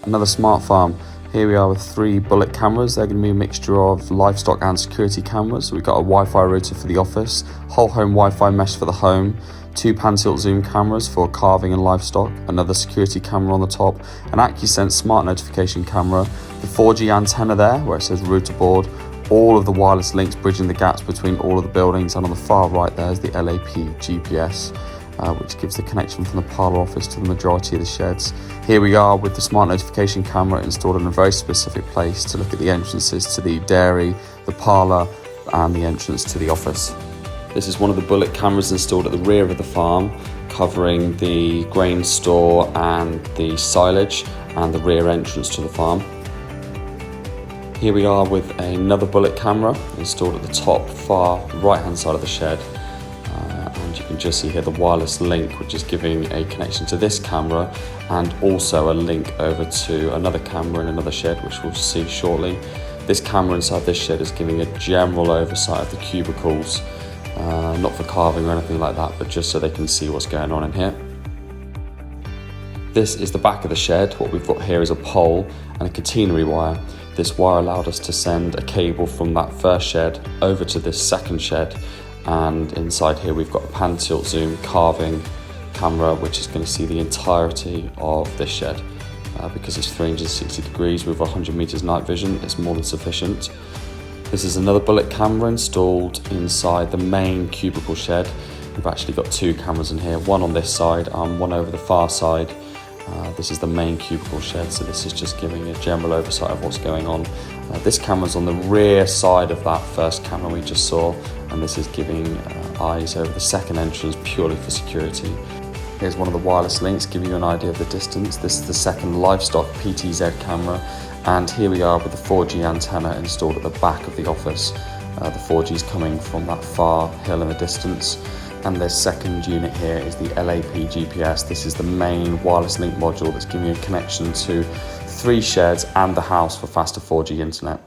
Another smart farm. Here we are with 3 bullet cameras. They're going to be a mixture of livestock and security cameras. We've got a Wi-Fi router for the office, whole home Wi-Fi mesh for the home, 2 pan-tilt zoom cameras for calving and livestock, another security camera on the top, an AccuSense smart notification camera, the 4G antenna there where it says router board, all of the wireless links bridging the gaps between all of the buildings, and on the far right there is the LAP GPS. Which gives the connection from the parlour office to the majority of the sheds. Here we are with the smart notification camera installed in a very specific place to look at the entrances to the dairy, the parlour and the entrance to the office. This is one of the bullet cameras installed at the rear of the farm, covering the grain store and the silage and the rear entrance to the farm. Here we are with another bullet camera installed at the top far right hand side of the shed. And you can just see here the wireless link, which is giving a connection to this camera and also a link over to another camera in another shed, which we'll see shortly. This camera inside this shed is giving a general oversight of the cubicles, not for carving or anything like that, but just so they can see what's going on in here. This is the back of the shed. What we've got here is a pole and a catenary wire. This wire allowed us to send a cable from that first shed over to this second shed. And inside here we've got a pan tilt zoom carving camera, which is going to see the entirety of this shed. Because it's 360 degrees with 100 meters night vision, it's more than sufficient. This is another bullet camera installed inside the main cubicle shed. We've actually got 2 cameras in here, one on this side and one over the far side. This is the main cubicle shed, so this is just giving a general oversight of what's going on. This camera's on the rear side of that first camera we just saw, and this is giving eyes over the second entrance purely for security. Here's one of the wireless links, giving you an idea of the distance. This is the second livestock PTZ camera, and here we are with the 4G antenna installed at the back of the office. The 4G is coming from that far hill in the distance. And the second unit here is the LAP GPS. This is the main wireless link module that's giving you a connection to 3 sheds and the house for faster 4G internet.